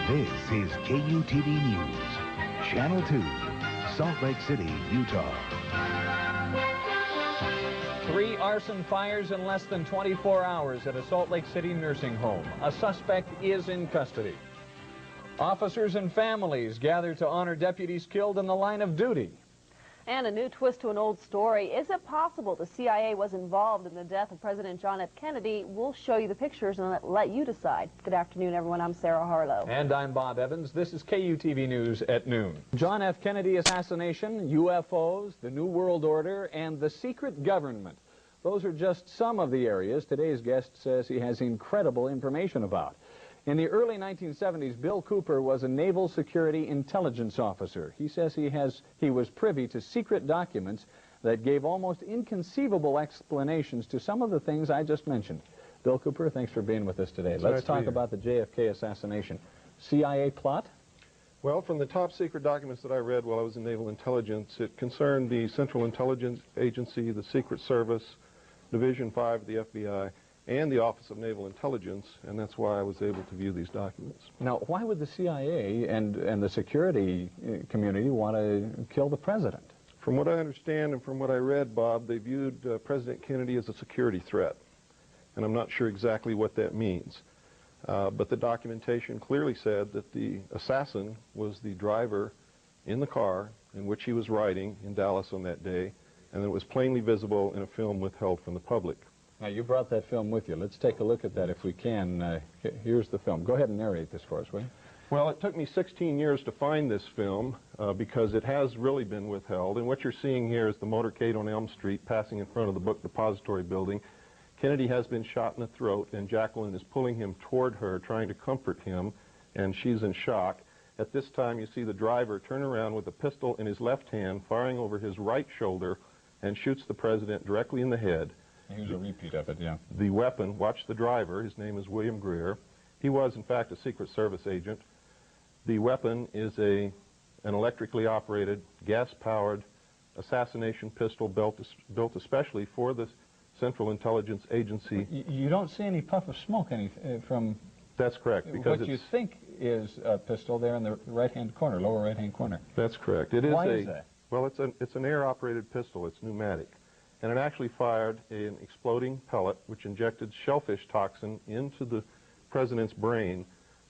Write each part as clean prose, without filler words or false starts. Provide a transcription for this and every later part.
This is KUTV News, Channel 2, Salt Lake City, Utah. 3 arson fires in less than 24 hours at a Salt Lake City nursing home. A suspect is in custody. Officers and families gather to honor deputies killed in the line of duty. And a new twist to an old story. Is it possible the CIA was involved in the death of President John F. Kennedy? We'll show you the pictures and let you decide. Good afternoon, everyone. I'm Sarah Harlow. And I'm Bob Evans. This is KUTV News at noon. John F. Kennedy assassination, UFOs, the New World Order, and the secret government. Those are just some of the areas today's guest says he has incredible information about. In the early 1970s, Bill Cooper was a Naval Security Intelligence officer. He says he was privy to secret documents that gave almost inconceivable explanations to some of the things I just mentioned. Bill Cooper, thanks for being with us today. Let's talk about the JFK assassination. CIA plot? Well, from the top secret documents that I read while I was in Naval Intelligence, it concerned the Central Intelligence Agency, the Secret Service, Division 5 of the FBI, and the Office of Naval Intelligence, and that's why I was able to view these documents. Now, why would the CIA and the security community want to kill the president? From what I understand and from what I read, Bob, they viewed President Kennedy as a security threat, and I'm not sure exactly what that means. But the documentation clearly said that the assassin was the driver in the car in which he was riding in Dallas on that day, and it was plainly visible in a film withheld from the public. Now, you brought that film with you. Let's take a look at that if we can. Here's the film. Go ahead and narrate this for us, will you? Well, it took me 16 years to find this film because it has really been withheld. And what you're seeing here is the motorcade on Elm Street passing in front of the book depository building. Kennedy has been shot in the throat, and Jacqueline is pulling him toward her, trying to comfort him, and she's in shock. At this time, you see the driver turn around with a pistol in his left hand, firing over his right shoulder, and shoots the president directly in the head. Here's a repeat of it, yeah. The weapon, watch the driver, his name is William Greer. He was, in fact, a Secret Service agent. The weapon is an electrically operated, gas-powered assassination pistol built especially for the Central Intelligence Agency. You don't see any puff of smoke from... That's correct. Because what you think is a pistol there in the right-hand corner, lower right-hand corner. That's correct. Why is that? Well, it's an air-operated pistol. It's pneumatic. And it actually fired an exploding pellet which injected shellfish toxin into the president's brain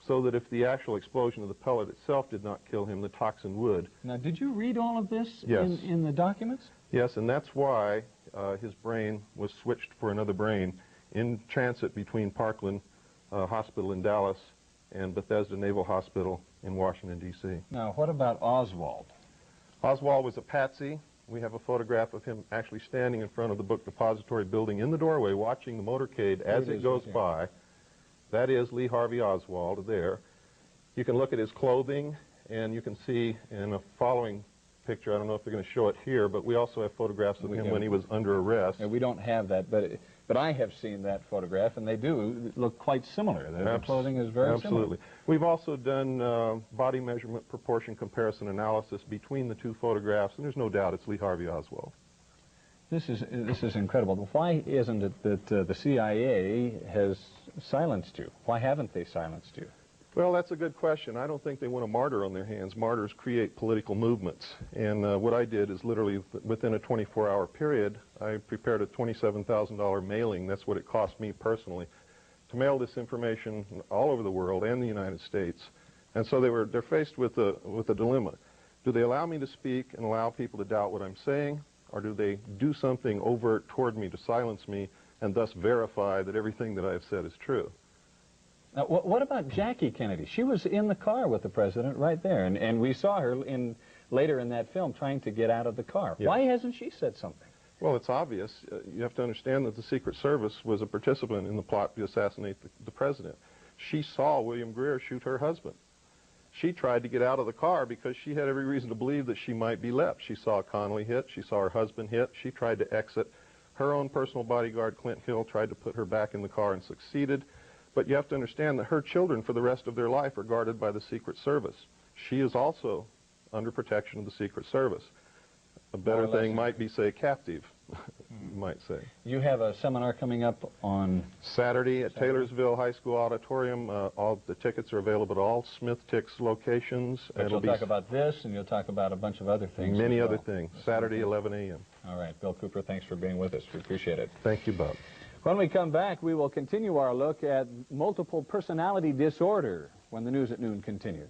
so that if the actual explosion of the pellet itself did not kill him, the toxin would. Now, did you read all of this Yes. in the documents? Yes, and that's why his brain was switched for another brain in transit between Parkland Hospital in Dallas and Bethesda Naval Hospital in Washington, D.C. Now, what about Oswald? Oswald was a patsy. We have a photograph of him actually standing in front of the book depository building in the doorway watching the motorcade as it goes by. That is Lee Harvey Oswald there. You can look at his clothing, and you can see in a following picture, I don't know if they're going to show it here, but we also have photographs of him when he was under arrest. We don't have that, but I have seen that photograph, and they do look quite similar. The clothing is very Absolutely. similar. We've also done body measurement proportion comparison analysis between the two photographs, and there's no doubt it's Lee Harvey Oswald. This is incredible. Why isn't it that the CIA has silenced you? Why haven't they silenced you? Well, that's a good question. I don't think they want a martyr on their hands. Martyrs create political movements. And what I did is literally within a 24-hour period, I prepared a $27,000 mailing. That's what it cost me personally to mail this information all over the world and the United States. And so they're faced with a dilemma. Do they allow me to speak and allow people to doubt what I'm saying, or do they do something overt toward me to silence me and thus verify that everything that I have said is true? Now, what about Jackie Kennedy? She was in the car with the president right there, and we saw her later in that film trying to get out of the car. Yes. Why hasn't she said something? Well, it's obvious. You have to understand that the Secret Service was a participant in the plot to assassinate the president. She saw William Greer shoot her husband. She tried to get out of the car because she had every reason to believe that she might be left. She saw Connolly hit. She saw her husband hit. She tried to exit. Her own personal bodyguard, Clint Hill, tried to put her back in the car and succeeded. But you have to understand that her children for the rest of their life are guarded by the Secret Service. She is also under protection of the Secret Service. A better thing might be, say, captive. you might say. You have a seminar coming up on Saturday at Taylorsville High School Auditorium. All the tickets are available at all Smith Tix locations. But you'll talk about this, and you'll talk about a bunch of other things. Many other things. Saturday, 11 a.m. All right. Bill Cooper, thanks for being with us. We appreciate it. Thank you, Bob. When we come back, we will continue our look at multiple personality disorder when the News at Noon continues.